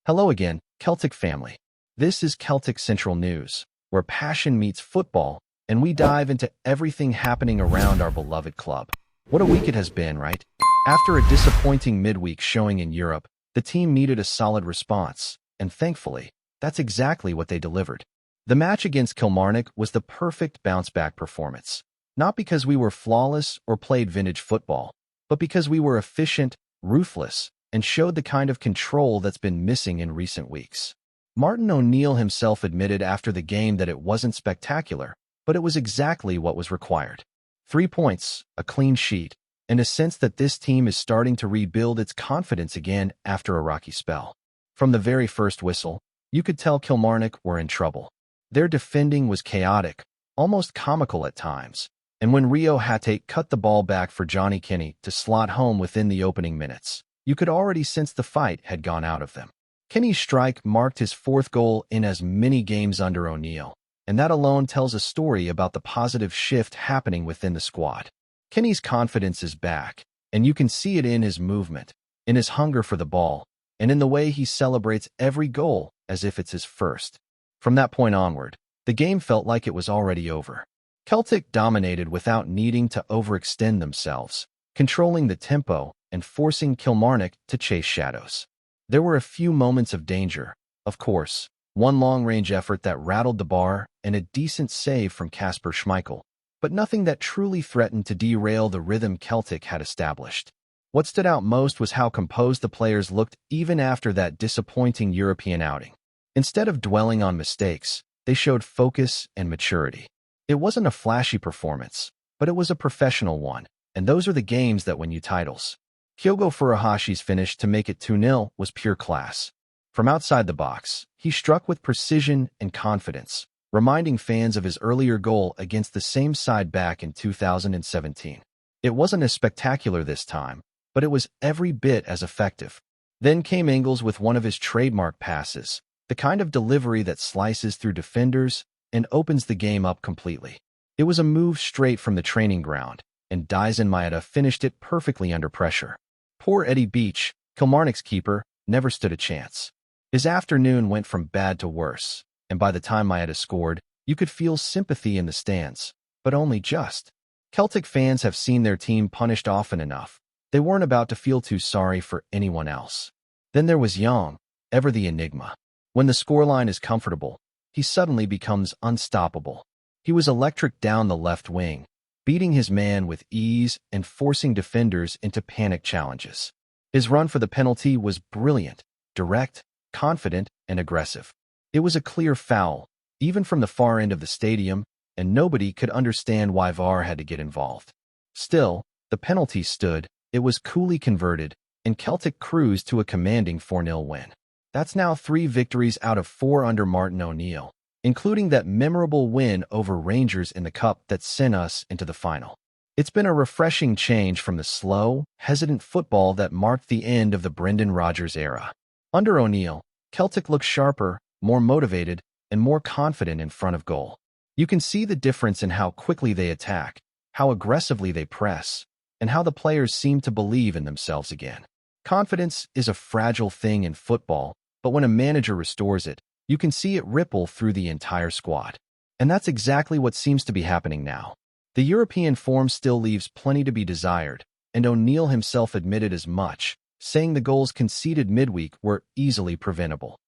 Hello again, Celtic family. This is Celtic Central News, where passion meets football, and we dive into everything happening around our beloved club. What a week it has been, right? After a disappointing midweek showing in Europe, the team needed a solid response, and thankfully, that's exactly what they delivered. The match against Kilmarnock was the perfect bounce-back performance, not because we were flawless or played vintage football, but because we were efficient, ruthless, and showed the kind of control that's been missing in recent weeks. Martin O'Neill himself admitted after the game that it wasn't spectacular, but it was exactly what was required. 3 points, a clean sheet, and a sense that this team is starting to rebuild its confidence again after a rocky spell. From the very first whistle, you could tell Kilmarnock were in trouble. Their defending was chaotic, almost comical at times, and when Rio Hatate cut the ball back for Johnny Kenny to slot home within the opening minutes, you could already sense the fight had gone out of them. Kenny's strike marked his 4th goal in as many games under O'Neill, and that alone tells a story about the positive shift happening within the squad. Kenny's confidence is back, and you can see it in his movement, in his hunger for the ball, and in the way he celebrates every goal as if it's his first. From that point onward, the game felt like it was already over. Celtic dominated without needing to overextend themselves, controlling the tempo and forcing Kilmarnock to chase shadows. There were a few moments of danger, of course, one long-range effort that rattled the bar and a decent save from Kasper Schmeichel, but nothing that truly threatened to derail the rhythm Celtic had established. What stood out most was how composed the players looked even after that disappointing European outing. Instead of dwelling on mistakes, they showed focus and maturity. It wasn't a flashy performance, but it was a professional one, and those are the games that win you titles. Kyogo Furahashi's finish to make it 2-0 was pure class. From outside the box, he struck with precision and confidence, reminding fans of his earlier goal against the same side back in 2017. It wasn't as spectacular this time, but it was every bit as effective. Then came Engels with one of his trademark passes, the kind of delivery that slices through defenders and opens the game up completely. It was a move straight from the training ground, and Daisen Maeda finished it perfectly under pressure. Poor Eddie Beach, Kilmarnock's keeper, never stood a chance. His afternoon went from bad to worse, and by the time Maeda scored, you could feel sympathy in the stands, but only just. Celtic fans have seen their team punished often enough. They weren't about to feel too sorry for anyone else. Then there was Young, ever the enigma. When the scoreline is comfortable, he suddenly becomes unstoppable. He was electric down the left wing, beating his man with ease and forcing defenders into panic challenges. His run for the penalty was brilliant, direct, confident, and aggressive. It was a clear foul, even from the far end of the stadium, and nobody could understand why VAR had to get involved. Still, the penalty stood, it was coolly converted, and Celtic cruised to a commanding 4-0 win. That's now 3 victories out of 4 under Martin O'Neill, including that memorable win over Rangers in the Cup that sent us into the final. It's been a refreshing change from the slow, hesitant football that marked the end of the Brendan Rodgers era. Under O'Neill, Celtic looks sharper, more motivated, and more confident in front of goal. You can see the difference in how quickly they attack, how aggressively they press, and how the players seem to believe in themselves again. Confidence is a fragile thing in football, but when a manager restores it, you can see it ripple through the entire squad. And that's exactly what seems to be happening now. The European form still leaves plenty to be desired, and O'Neill himself admitted as much, saying the goals conceded midweek were easily preventable.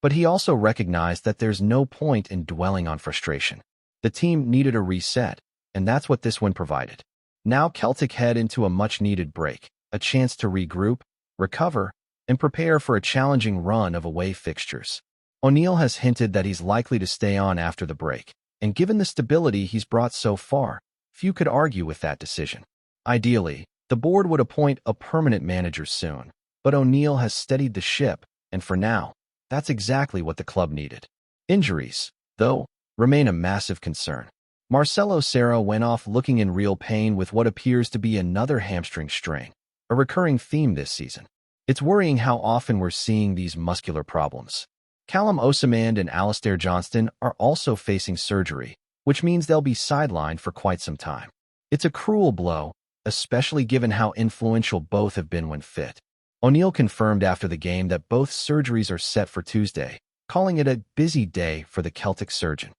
But he also recognized that there's no point in dwelling on frustration. The team needed a reset, and that's what this one provided. Now Celtic head into a much-needed break, a chance to regroup, recover, and prepare for a challenging run of away fixtures. O'Neill has hinted that he's likely to stay on after the break, and given the stability he's brought so far, few could argue with that decision. Ideally, the board would appoint a permanent manager soon, but O'Neill has steadied the ship, and for now, that's exactly what the club needed. Injuries, though, remain a massive concern. Marcelo Serra went off looking in real pain with what appears to be another hamstring strain, a recurring theme this season. It's worrying how often we're seeing these muscular problems. Callum Wilson and Alistair Johnston are also facing surgery, which means they'll be sidelined for quite some time. It's a cruel blow, especially given how influential both have been when fit. O'Neill confirmed after the game that both surgeries are set for Tuesday, calling it a busy day for the Celtic surgeon.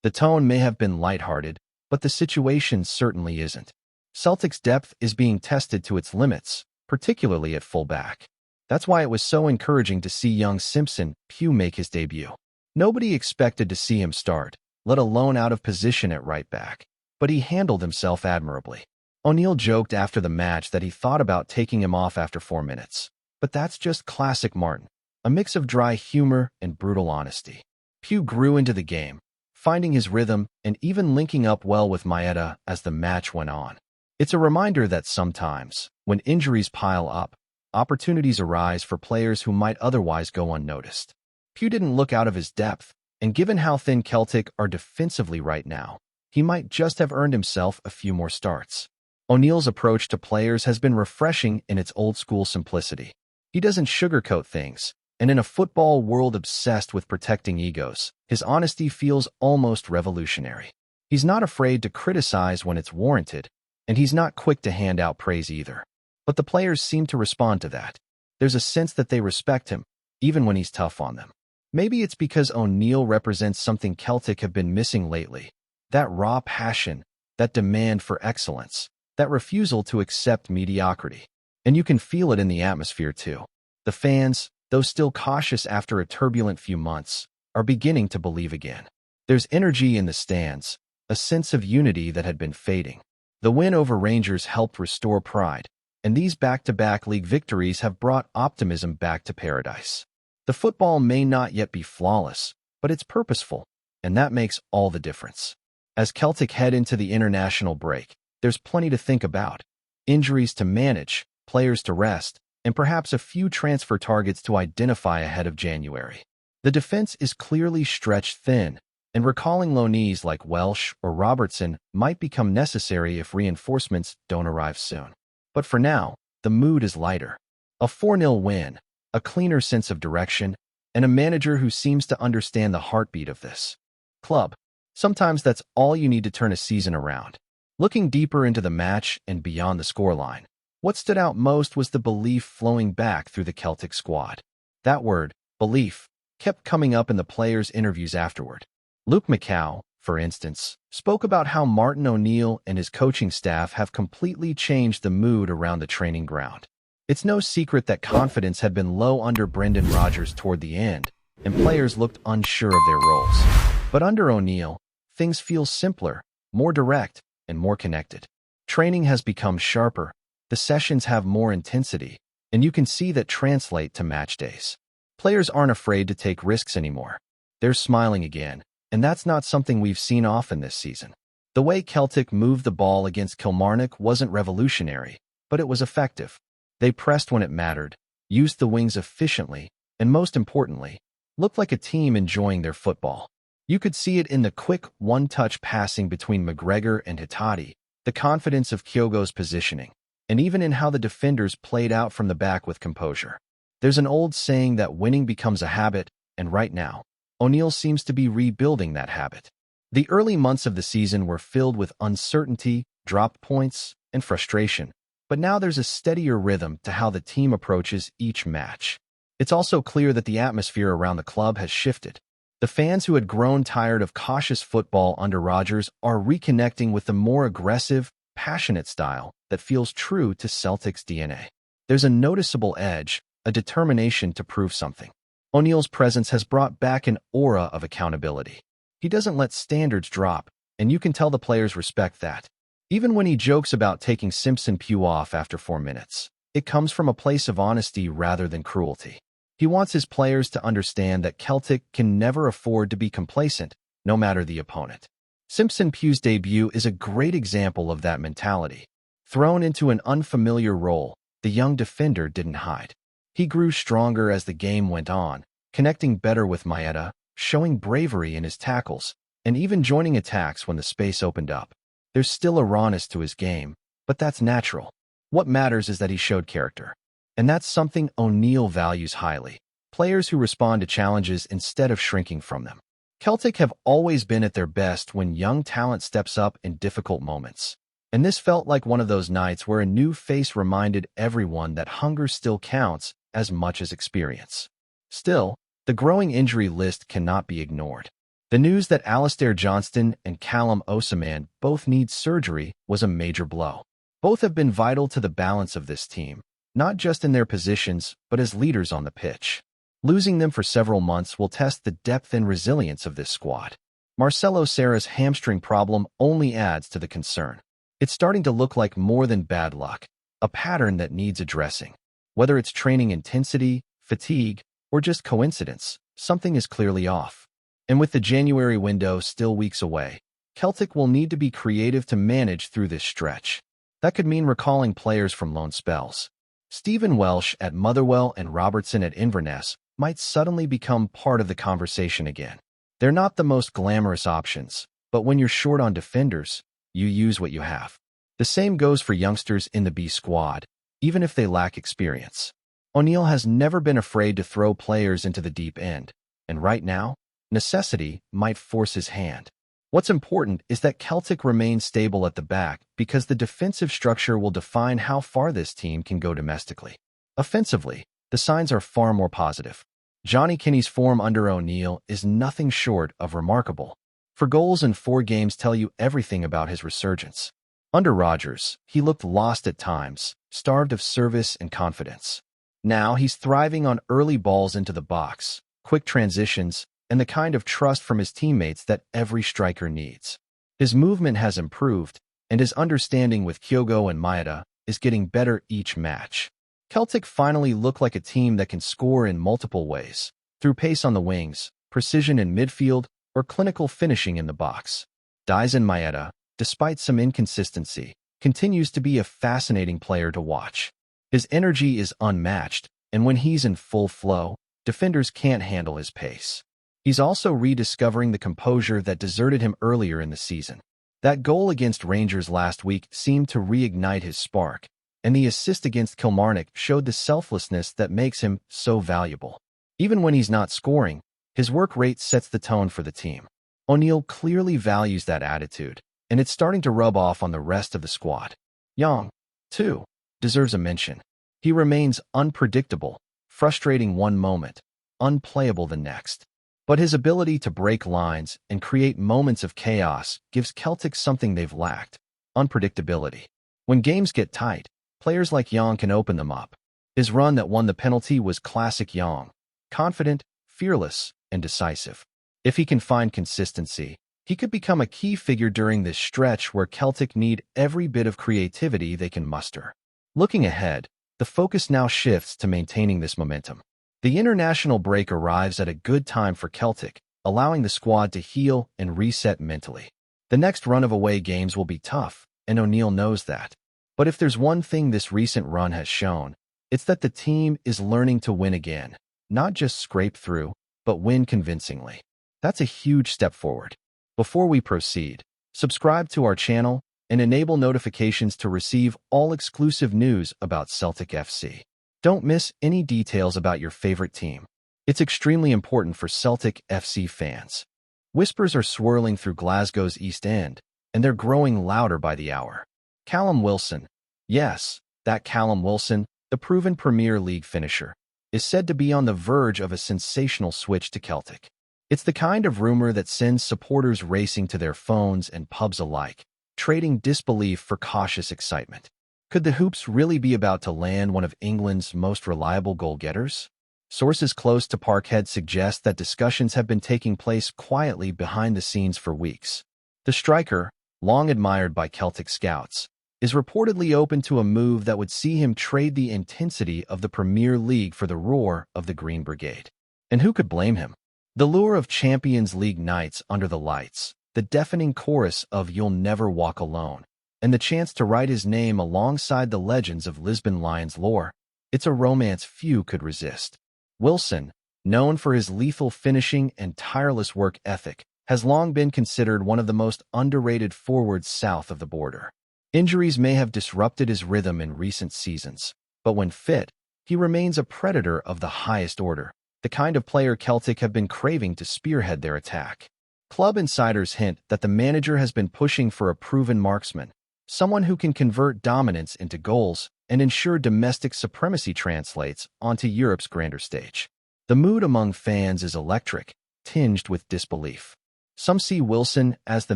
The tone may have been lighthearted, but the situation certainly isn't. Celtic's depth is being tested to its limits, particularly at fullback. That's why it was so encouraging to see young Simpson Pugh make his debut. Nobody expected to see him start, let alone out of position at right back, but he handled himself admirably. O'Neill joked after the match that he thought about taking him off after 4 minutes. But that's just classic Martin, a mix of dry humor and brutal honesty. Pugh grew into the game, finding his rhythm and even linking up well with Maeda as the match went on. It's a reminder that sometimes, when injuries pile up, opportunities arise for players who might otherwise go unnoticed. Pugh didn't look out of his depth, and given how thin Celtic are defensively right now, he might just have earned himself a few more starts. O'Neill's approach to players has been refreshing in its old-school simplicity. He doesn't sugarcoat things, and in a football world obsessed with protecting egos, his honesty feels almost revolutionary. He's not afraid to criticize when it's warranted, and he's not quick to hand out praise either. But the players seem to respond to that. There's a sense that they respect him, even when he's tough on them. Maybe it's because O'Neill represents something Celtic have been missing lately. That raw passion, that demand for excellence, that refusal to accept mediocrity. And you can feel it in the atmosphere too. The fans, though still cautious after a turbulent few months, are beginning to believe again. There's energy in the stands, a sense of unity that had been fading. The win over Rangers helped restore pride, and these back-to-back league victories have brought optimism back to paradise. The football may not yet be flawless, but it's purposeful, and that makes all the difference. As Celtic head into the international break, there's plenty to think about. Injuries to manage, players to rest, and perhaps a few transfer targets to identify ahead of January. The defense is clearly stretched thin, and recalling loanees like Welsh or Robertson might become necessary if reinforcements don't arrive soon. But for now, the mood is lighter. A 4-0 win, a cleaner sense of direction, and a manager who seems to understand the heartbeat of this club. Sometimes that's all you need to turn a season around. Looking deeper into the match and beyond the scoreline, what stood out most was the belief flowing back through the Celtic squad. That word, belief, kept coming up in the players' interviews afterward. Luke McCow, for instance, spoke about how Martin O'Neill and his coaching staff have completely changed the mood around the training ground. It's no secret that confidence had been low under Brendan Rodgers toward the end, and players looked unsure of their roles. But under O'Neill, things feel simpler, more direct, and more connected. Training has become sharper, the sessions have more intensity, and you can see that translate to match days. Players aren't afraid to take risks anymore. They're smiling again, and that's not something we've seen often this season. The way Celtic moved the ball against Kilmarnock wasn't revolutionary, but it was effective. They pressed when it mattered, used the wings efficiently, and most importantly, looked like a team enjoying their football. You could see it in the quick one-touch passing between McGregor and Hitati, the confidence of Kyogo's positioning, and even in how the defenders played out from the back with composure. There's an old saying that winning becomes a habit, and right now, O'Neill seems to be rebuilding that habit. The early months of the season were filled with uncertainty, dropped points, and frustration, but now there's a steadier rhythm to how the team approaches each match. It's also clear that the atmosphere around the club has shifted. The fans who had grown tired of cautious football under Rodgers are reconnecting with the more aggressive, passionate style that feels true to Celtic's DNA. There's a noticeable edge, a determination to prove something. O'Neill's presence has brought back an aura of accountability. He doesn't let standards drop, and you can tell the players respect that. Even when he jokes about taking Simpson Pugh off after 4 minutes, it comes from a place of honesty rather than cruelty. He wants his players to understand that Celtic can never afford to be complacent, no matter the opponent. Simpson Pugh's debut is a great example of that mentality. Thrown into an unfamiliar role, the young defender didn't hide. He grew stronger as the game went on, connecting better with Maeda, showing bravery in his tackles, and even joining attacks when the space opened up. There's still a rawness to his game, but that's natural. What matters is that he showed character. And that's something O'Neill values highly. Players who respond to challenges instead of shrinking from them. Celtic have always been at their best when young talent steps up in difficult moments. And this felt like one of those nights where a new face reminded everyone that hunger still counts as much as experience. Still, the growing injury list cannot be ignored. The news that Alistair Johnston and Callum Wilson both need surgery was a major blow. Both have been vital to the balance of this team, not just in their positions, but as leaders on the pitch. Losing them for several months will test the depth and resilience of this squad. Marcelo Serra's hamstring problem only adds to the concern. It's starting to look like more than bad luck, a pattern that needs addressing. Whether it's training intensity, fatigue, or just coincidence, something is clearly off. And with the January window still weeks away, Celtic will need to be creative to manage through this stretch. That could mean recalling players from loan spells. Stephen Welsh at Motherwell and Robertson at Inverness might suddenly become part of the conversation again. They're not the most glamorous options, but when you're short on defenders, you use what you have. The same goes for youngsters in the B squad, even if they lack experience. O'Neill has never been afraid to throw players into the deep end, and right now, necessity might force his hand. What's important is that Celtic remains stable at the back because the defensive structure will define how far this team can go domestically. Offensively, the signs are far more positive. Johnny Kinney's form under O'Neill is nothing short of remarkable. 4 goals in 4 games tell you everything about his resurgence. Under Rodgers, he looked lost at times, starved of service and confidence. Now he's thriving on early balls into the box, quick transitions, and the kind of trust from his teammates that every striker needs. His movement has improved, and his understanding with Kyogo and Maeda is getting better each match. Celtic finally look like a team that can score in multiple ways, through pace on the wings, precision in midfield, or clinical finishing in the box. Daisen Maeda, despite some inconsistency, continues to be a fascinating player to watch. His energy is unmatched, and when he's in full flow, defenders can't handle his pace. He's also rediscovering the composure that deserted him earlier in the season. That goal against Rangers last week seemed to reignite his spark, and the assist against Kilmarnock showed the selflessness that makes him so valuable. Even when he's not scoring, his work rate sets the tone for the team. O'Neill clearly values that attitude, and it's starting to rub off on the rest of the squad. Young, too, deserves a mention. He remains unpredictable, frustrating one moment, unplayable the next. But his ability to break lines and create moments of chaos gives Celtic something they've lacked: unpredictability. When games get tight, players like Young can open them up. His run that won the penalty was classic Young: confident, fearless, and decisive. If he can find consistency, he could become a key figure during this stretch where Celtic need every bit of creativity they can muster. Looking ahead, the focus now shifts to maintaining this momentum. The international break arrives at a good time for Celtic, allowing the squad to heal and reset mentally. The next run of away games will be tough, and O'Neill knows that. But if there's one thing this recent run has shown, it's that the team is learning to win again, not just scrape through, but win convincingly. That's a huge step forward. Before we proceed, subscribe to our channel and enable notifications to receive all exclusive news about Celtic FC. Don't miss any details about your favorite team. It's extremely important for Celtic FC fans. Whispers are swirling through Glasgow's East End, and they're growing louder by the hour. Callum Wilson, yes, that Callum Wilson, the proven Premier League finisher, is said to be on the verge of a sensational switch to Celtic. It's the kind of rumor that sends supporters racing to their phones and pubs alike, trading disbelief for cautious excitement. Could the Hoops really be about to land one of England's most reliable goal-getters? Sources close to Parkhead suggest that discussions have been taking place quietly behind the scenes for weeks. The striker, long admired by Celtic scouts, is reportedly open to a move that would see him trade the intensity of the Premier League for the roar of the Green Brigade. And who could blame him? The lure of Champions League nights under the lights, the deafening chorus of "You'll Never Walk Alone," and the chance to write his name alongside the legends of Lisbon Lions lore, it's a romance few could resist. Wilson, known for his lethal finishing and tireless work ethic, has long been considered one of the most underrated forwards south of the border. Injuries may have disrupted his rhythm in recent seasons, but when fit, he remains a predator of the highest order, the kind of player Celtic have been craving to spearhead their attack. Club insiders hint that the manager has been pushing for a proven marksman, Someone who can convert dominance into goals and ensure domestic supremacy translates onto Europe's grander stage. The mood among fans is electric, tinged with disbelief. Some see Wilson as the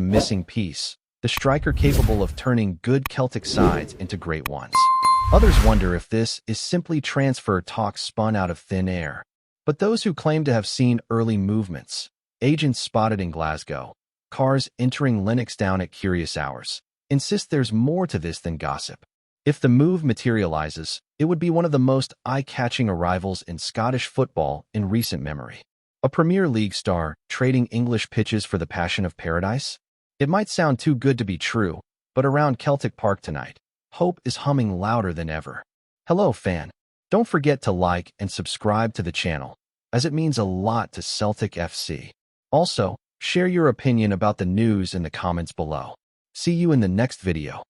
missing piece, the striker capable of turning good Celtic sides into great ones. Others wonder if this is simply transfer talk spun out of thin air. But those who claim to have seen early movements, agents spotted in Glasgow, cars entering Lennoxtown at curious hours, insist there's more to this than gossip. If the move materializes, it would be one of the most eye-catching arrivals in Scottish football in recent memory. A Premier League star trading English pitches for the passion of paradise? It might sound too good to be true, but around Celtic Park tonight, hope is humming louder than ever. Hello, fan. Don't forget to like and subscribe to the channel, as it means a lot to Celtic FC. Also, share your opinion about the news in the comments below. See you in the next video.